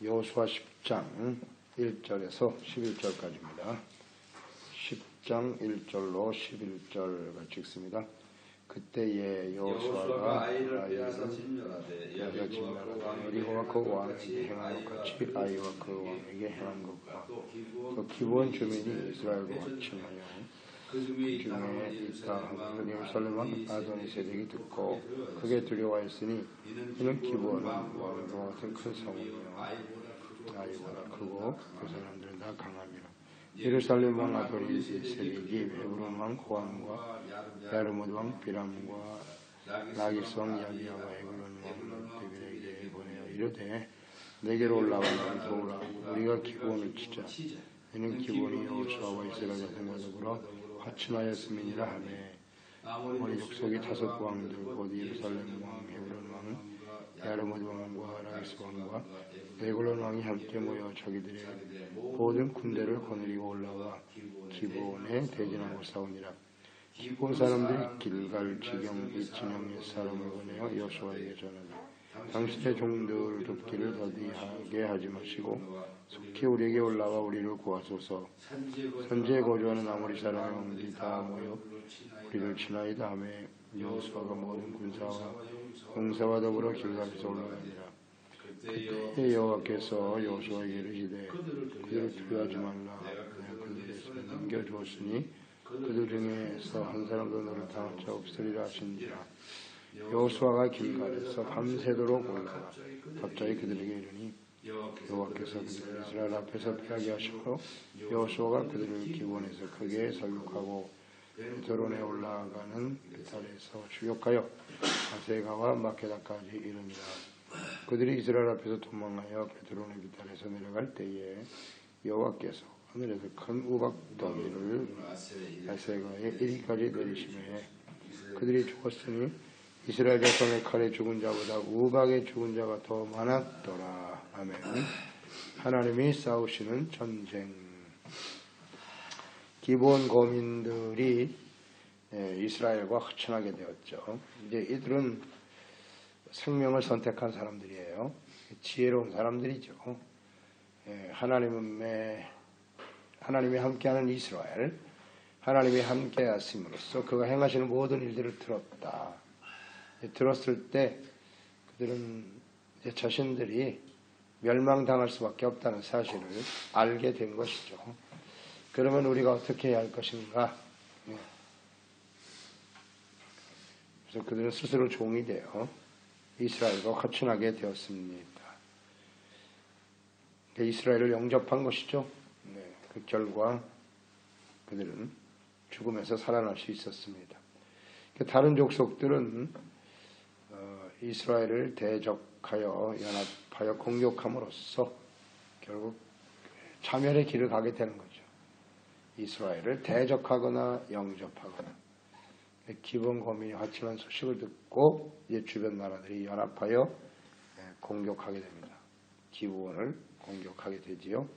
여호수아 10장 1절에서 11절까지입니다. 10장 1절로 11절 읽습니다. 그때에 여호수아가 아이를 빼앗아 진멸하되 여리고와 그 왕에게 행한 것 같이 아이와 그 왕에게 행한 것과 또 기브온 주민이 이스라엘과 합친하여 그 중에 있다. 예루살렘 왕 아도니세덱이 듣고 크게 두려워했으니 이는 기브온은 왕과 같은 큰 성이며 아이보다 크고 그 사람들은 다 강함이라. 예루살렘 왕 아도니세덱이 헤브론 왕 호함과 야르뭇 왕 비람과 라기스 왕 야비야와 에글론 왕 데빌에게 보내어 이르되 내게로 올라와 나를 도우라. 우리가 기브온을 치자. 이는 기브온이 여호수아와 이스라엘 자손과 더불어 화친하였음이니라 하매 아모리 족속이 다섯 왕들 곧 예루살렘 왕 헤브론 왕 야르뭇 왕과 라기스 왕과 에글론 왕이 함께 모여 자기들의 모든 군대를 거느리고 올라와 기브온에 대진하고 싸우니라. 기브온 사람들이 길갈 지경 이 진영의 사람을 보내어 여호수아에게 전하되 당신의 종들을 돕기를 더디하게 하지 마시고 속히 우리에게 올라와 우리를 구하소서. 현재 거주하는 아모리 사람들이 다 모여 우리를 치나이다 하며 여호수아가 모든 군사와 용사와 더불어 길갈에서 올라가니라. 그때 여호와께서 여호수아에게 이르시되 그들을 두려워하지 말라. 내가 그들의 손에 넘겨주었으니 그들 중에서 한 사람도 너를 당할 자 없으리라 하신지라. 여호수아가 길갈에서 밤새도록 올라가 갑자기 그들에게 이르니 여호와께서 그들을 이스라엘 앞에서 피하게 하시고 여호수아가 그들을 기브온에서 크게 살육하고 베드론에 올라가는 베탈에서 추격하여 아세가와 마케다까지 이르니라. 그들이 이스라엘 앞에서 도망하여 베드론의 베탈에서 내려갈 때에 여호와께서 하늘에서 큰 우박덩이를 아세가에 이리까지 내리시매 그들이 죽었으니 이스라엘 자손의 칼에 죽은 자보다 우박에 죽은 자가 더 많았더라. 아멘. 하나님이 싸우시는 전쟁. 기브온 거민들이 이스라엘과 화친하게 되었죠. 이제 이들은 생명을 선택한 사람들이에요. 지혜로운 사람들이죠. 하나님이 함께하는 이스라엘, 하나님이 함께하심으로써 그가 행하시는 모든 일들을 들었다. 들었을 때 그들은 이제 자신들이 멸망당할 수밖에 없다는 사실을 알게 된 것이죠. 그러면 우리가 어떻게 해야 할 것인가? 그래서 그들은 스스로 종이 되어 이스라엘과 화친하게 되었습니다. 이스라엘을 영접한 것이죠. 그 결과 그들은 죽음에서 살아날 수 있었습니다. 다른 족속들은 이스라엘을 대적하여 연합하여 공격함으로써 결국 자멸의 길을 가게 되는 거죠. 이스라엘을 대적하거나 영접하거나. 기브온 거민이 화친한 소식을 듣고 이제 주변 나라들이 연합하여 공격하게 됩니다. 기브온을 공격하게 되지요.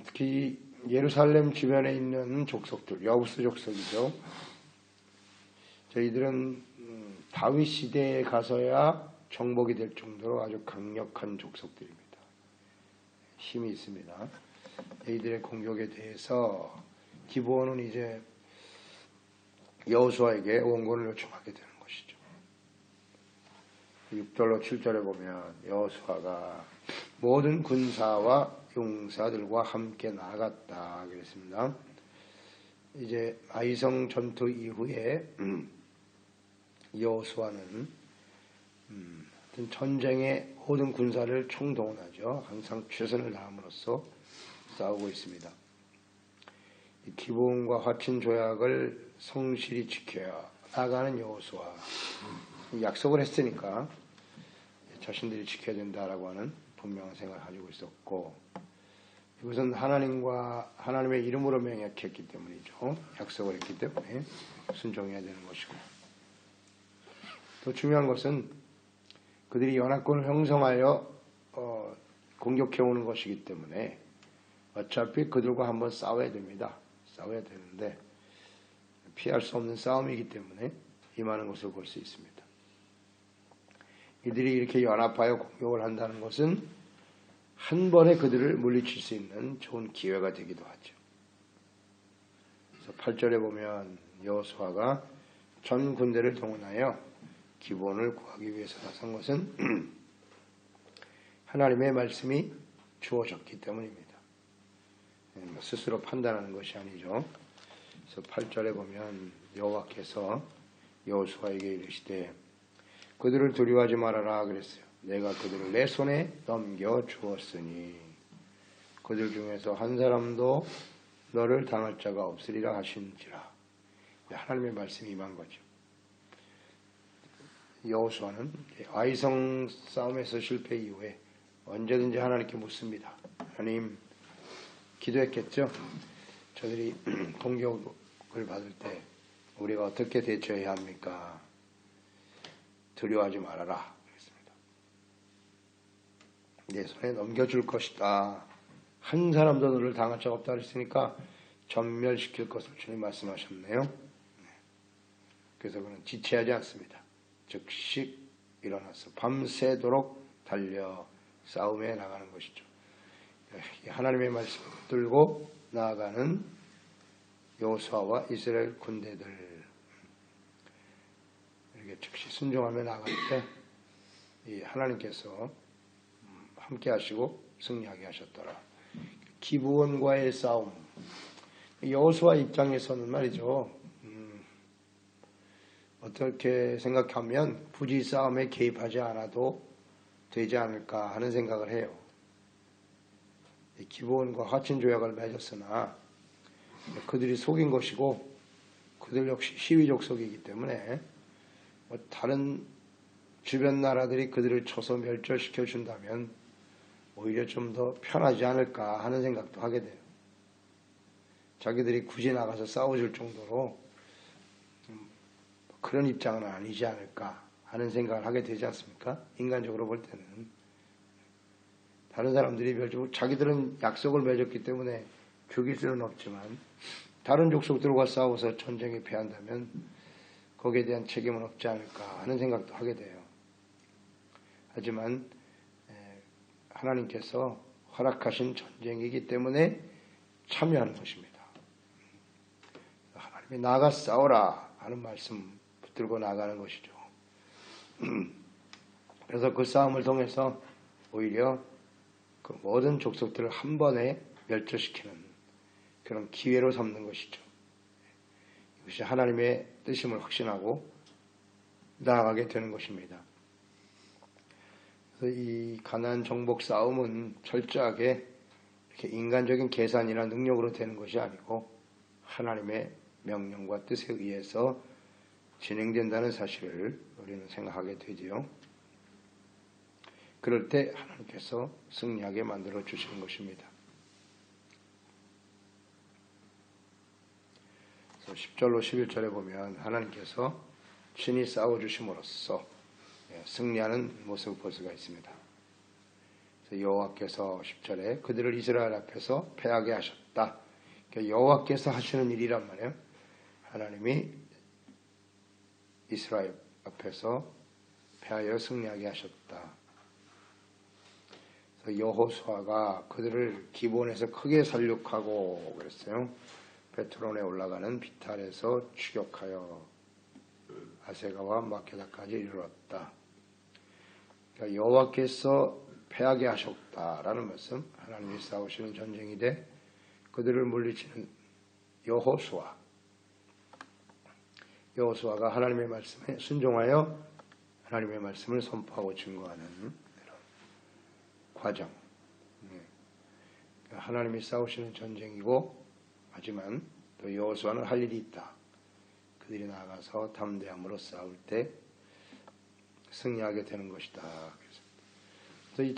특히 예루살렘 주변에 있는 족속들, 여부스 족속이죠. 저희들은 다윗 시대에 가서야 정복이 될 정도로 아주 강력한 족속들입니다. 힘이 있습니다. 이들의 공격에 대해서 기브온은 이제 여호수아에게 원군을 요청하게 되는 것이죠. 6절로 7절에 보면 여호수아가 모든 군사와 용사들과 함께 나아갔다 그랬습니다. 이제 아이성 전투 이후에 여호수아는 전쟁의 모든 군사를 총동원하죠. 항상 최선을 다함으로써 싸우고 있습니다. 기브온과 화친 조약을 성실히 지켜야 나가는 여호수아. 약속을 했으니까 자신들이 지켜야 된다라고 하는 분명한 생각을 가지고 있었고, 이것은 하나님의 이름으로 맹약했기 때문이죠. 약속을 했기 때문에 순종해야 되는 것이고, 또 중요한 것은 그들이 연합군을 형성하여 공격해오는 것이기 때문에 어차피 그들과 한번 싸워야 됩니다. 싸워야 되는데 피할 수 없는 싸움이기 때문에 임하는 것을 볼 수 있습니다. 이들이 이렇게 연합하여 공격을 한다는 것은 한 번에 그들을 물리칠 수 있는 좋은 기회가 되기도 하죠. 그래서 8절에 보면 여호수아가 전 군대를 동원하여 기브온을 구하기 위해서 나선 것은 하나님의 말씀이 주어졌기 때문입니다. 스스로 판단하는 것이 아니죠. 그래서 8절에 보면 여호와께서 여호수아에게 이르시되 그들을 두려워하지 말아라 그랬어요. 내가 그들을 내 손에 넘겨 주었으니 그들 중에서 한 사람도 너를 당할 자가 없으리라 하신지라. 하나님의 말씀이 임한 거죠. 여호수아는 아이성 싸움에서 실패 이후에 언제든지 하나님께 묻습니다. 하나님, 기도했겠죠. 저들이 공격을 받을 때 우리가 어떻게 대처해야 합니까? 두려워하지 말아라 그랬습니다. 내 손에 넘겨줄 것이다. 한 사람도 너를 당할 자가 없다 그랬으니까 전멸시킬 것을 주님 말씀하셨네요. 그래서 그는 지체하지 않습니다. 즉시 일어나서 밤새도록 달려 싸움에 나가는 것이죠. 하나님의 말씀을 붙들고 나아가는 여호수아와 이스라엘 군대들, 이렇게 즉시 순종하며 나갈 때 이 하나님께서 함께 하시고 승리하게 하셨더라. 기브온과의 싸움, 여호수아 입장에서는 말이죠. 어떻게 생각하면 굳이 싸움에 개입하지 않아도 되지 않을까 하는 생각을 해요. 기브온과 화친 조약을 맺었으나 그들이 속인 것이고 그들 역시 시위족 속이기 때문에 다른 주변 나라들이 그들을 쳐서 멸절시켜 준다면 오히려 좀 더 편하지 않을까 하는 생각도 하게 돼요. 자기들이 굳이 나가서 싸워줄 정도로 그런 입장은 아니지 않을까 하는 생각을 하게 되지 않습니까? 인간적으로 볼 때는. 다른 사람들이 멸절하고 자기들은 약속을 맺었기 때문에 죽일 수는 없지만 다른 족속들과 싸워서 전쟁에 패한다면 거기에 대한 책임은 없지 않을까 하는 생각도 하게 돼요. 하지만 하나님께서 허락하신 전쟁이기 때문에 참여하는 것입니다. 하나님이 나가 싸워라 하는 말씀 붙들고 나가는 것이죠. 그래서 그 싸움을 통해서 오히려 그 모든 족속들을 한 번에 멸절시키는 그런 기회로 삼는 것이죠. 이것이 하나님의 뜻임을 확신하고 나아가게 되는 것입니다. 그래서 이 가나안 정복 싸움은 철저하게 이렇게 인간적인 계산이나 능력으로 되는 것이 아니고 하나님의 명령과 뜻에 의해서 진행된다는 사실을 우리는 생각하게 되지요. 그럴 때 하나님께서 승리하게 만들어 주시는 것입니다. 그래서 10절로 11절에 보면 하나님께서 친히 싸워주심으로써 승리하는 모습을 볼 수가 있습니다. 그래서 여호와께서 10절에 그들을 이스라엘 앞에서 패하게 하셨다. 그러니까 여호와께서 하시는 일이란 말이에요. 하나님이 이스라엘 앞에서 패하여 승리하게 하셨다. 그래서 여호수아가 그들을 기브온에서 크게 살육하고 그랬어요. 베트론에 올라가는 비탈에서 추격하여 아세가와 마케다까지 이르렀다. 그러니까 여호와께서 패하게 하셨다라는 말씀, 하나님이 싸우시는 전쟁이 돼 그들을 물리치는 여호수아가 하나님의 말씀에 순종하여 하나님의 말씀을 선포하고 증거하는 이런 과정. 그러니까 하나님이 싸우시는 전쟁이고, 하지만 또 여호수아는 할 일이 있다. 그들이 나가서 담대함으로 싸울 때 승리하게 되는 것이다. 그래서 이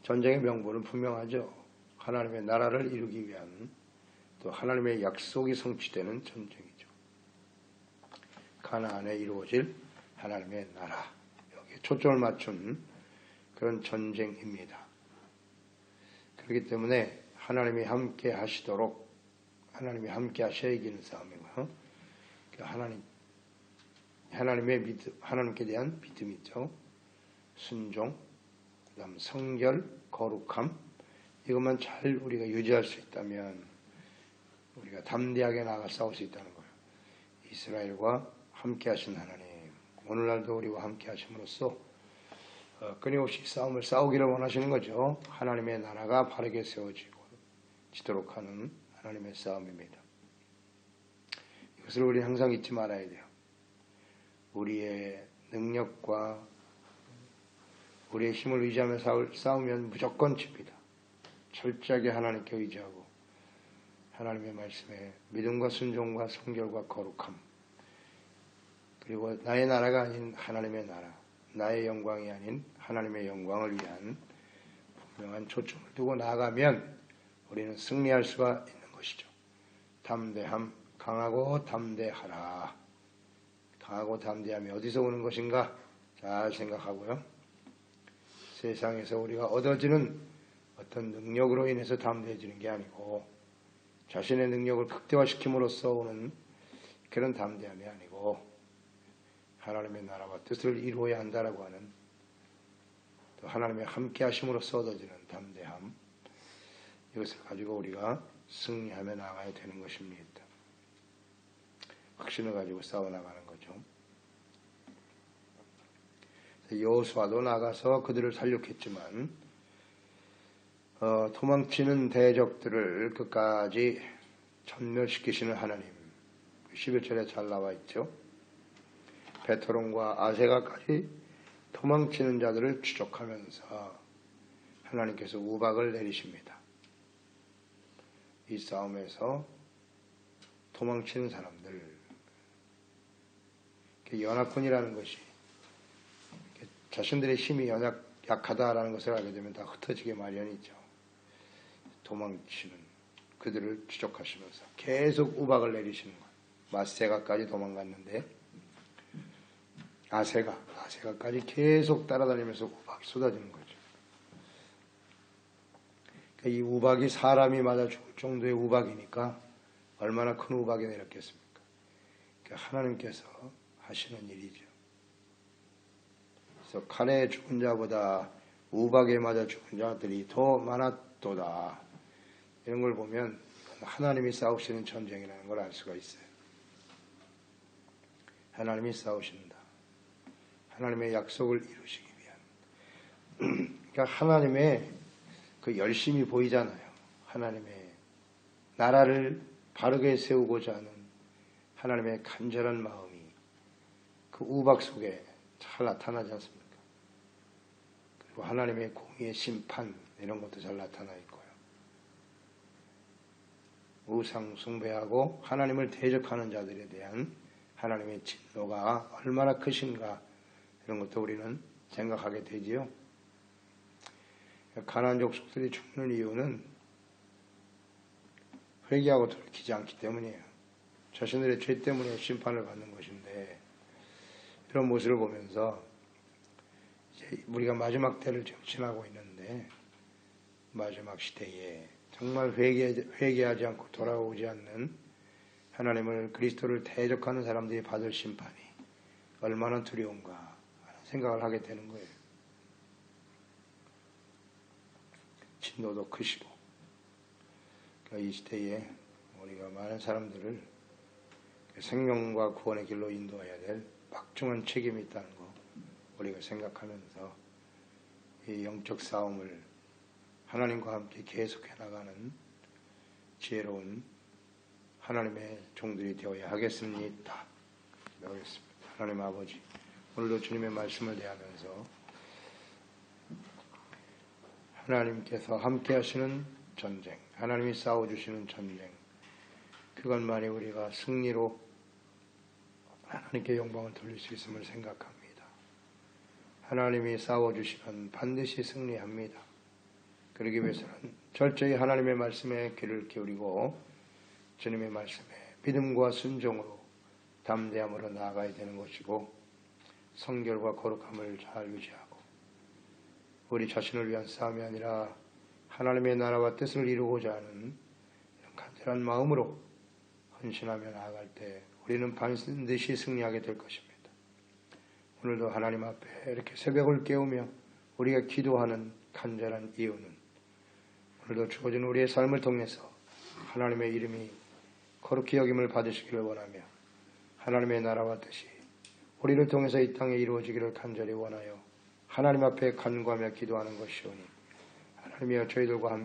전쟁의 명분은 분명하죠. 하나님의 나라를 이루기 위한, 또 하나님의 약속이 성취되는 전쟁이죠. 가나안에 이루어질 하나님의 나라, 여기에 초점을 맞춘 그런 전쟁입니다. 그렇기 때문에 하나님이 함께 하시도록, 하나님이 함께 하셔야 이기는 싸움이고요. 하나님 하나님께 대한 믿음이죠. 순종, 그다음 성결, 거룩함, 이것만 잘 우리가 유지할 수 있다면 우리가 담대하게 나아가 싸울 수 있다는 거예요. 이스라엘과 함께 하신 하나님, 오늘날도 우리와 함께 하심으로써 끊임없이 싸움을 싸우기를 원하시는 거죠. 하나님의 나라가 바르게 세워지도록 하는 하나님의 싸움입니다. 이것을 우리 항상 잊지 말아야 돼요. 우리의 능력과 우리의 힘을 의지하며 싸우면 무조건 집니다. 철저하게 하나님께 의지하고 하나님의 말씀에 믿음과 순종과 성결과 거룩함, 그리고 나의 나라가 아닌 하나님의 나라, 나의 영광이 아닌 하나님의 영광을 위한 분명한 초점을 두고 나아가면 우리는 승리할 수가 있는 것이죠. 담대함, 강하고 담대하라. 강하고 담대함이 어디서 오는 것인가? 잘 생각하고요. 세상에서 우리가 얻어지는 어떤 능력으로 인해서 담대해지는 게 아니고 자신의 능력을 극대화시킴으로써 오는 그런 담대함이 아니고 하나님의 나라와 뜻을 이루어야 한다라고 하는 또 하나님의 함께 하심으로써 얻어지는 담대함, 이것을 가지고 우리가 승리하며 나가야 되는 것입니다. 확신을 가지고 싸워나가는 거죠. 여호수아도 나가서 그들을 살육했지만 도망치는 대적들을 끝까지 전멸시키시는 하나님, 11절에 잘 나와 있죠. 베토론과 아세가까지 도망치는 자들을 추적하면서 하나님께서 우박을 내리십니다. 이 싸움에서 도망치는 사람들, 연합군이라는 것이 자신들의 힘이 약하다라는 것을 알게 되면 다 흩어지게 마련이죠. 도망치는 그들을 추적하시면서 계속 우박을 내리시는 거예요. 마세가까지 도망갔는데 아세가까지 계속 따라다니면서 우박이 쏟아지는 거죠. 이 우박이 사람이 맞아 죽을 정도의 우박이니까 얼마나 큰 우박이 내렸겠습니까? 하나님께서 하시는 일이죠. 그래서 칼에 죽은 자보다 우박에 맞아 죽은 자들이 더 많았도다. 이런 걸 보면 하나님이 싸우시는 전쟁이라는 걸 알 수가 있어요. 하나님이 싸우신다. 하나님의 약속을 이루시기 위한. 그러니까 하나님의 그 열심이 보이잖아요. 하나님의 나라를 바르게 세우고자 하는 하나님의 간절한 마음이 그 우박 속에 잘 나타나지 않습니까? 그리고 하나님의 공의의 심판, 이런 것도 잘 나타나 있고요. 우상 숭배하고 하나님을 대적하는 자들에 대한 하나님의 진노가 얼마나 크신가, 이런 것도 우리는 생각하게 되지요. 가나안 족속들이 죽는 이유는 회개하고 돌이키지 않기 때문이에요. 자신들의 죄 때문에 심판을 받는 것인데, 이런 모습을 보면서 이제 우리가 마지막 때를 지금 지나고 있는데, 마지막 시대에 정말 회개하지 않고 돌아오지 않는 하나님을, 그리스도를 대적하는 사람들이 받을 심판이 얼마나 두려운가 하는 생각을 하게 되는 거예요. 진노도 크시고, 그러니까 이 시대에 우리가 많은 사람들을 생명과 구원의 길로 인도해야 될 막중한 책임이 있다는 거 우리가 생각하면서 이 영적 싸움을 하나님과 함께 계속해 나가는 지혜로운 하나님의 종들이 되어야 하겠습니다. 기도하겠습니다. 하나님 아버지, 오늘도 주님의 말씀을 대하면서 하나님께서 함께 하시는 전쟁, 하나님이 싸워주시는 전쟁, 그것만이 우리가 승리로 하나님께 영광을 돌릴 수 있음을 생각합니다. 하나님이 싸워주시면 반드시 승리합니다. 그러기 위해서는 철저히 하나님의 말씀에 귀를 기울이고 주님의 말씀에 믿음과 순종으로 담대함으로 나아가야 되는 것이고, 성결과 거룩함을 잘 유지하고 우리 자신을 위한 싸움이 아니라 하나님의 나라와 뜻을 이루고자 하는 이런 간절한 마음으로 헌신하며 나아갈 때 우리는 반드시 승리하게 될 것입니다. 오늘도 하나님 앞에 이렇게 새벽을 깨우며 우리가 기도하는 간절한 이유는 오늘도 주어진 우리의 삶을 통해서 하나님의 이름이 거룩히 여김을 받으시기를 원하며 하나님의 나라와 뜻이 우리를 통해서 이 땅에 이루어지기를 간절히 원하여 하나님 앞에 간구하며 기도하는 것이오니 하나님이여 저희들과 함께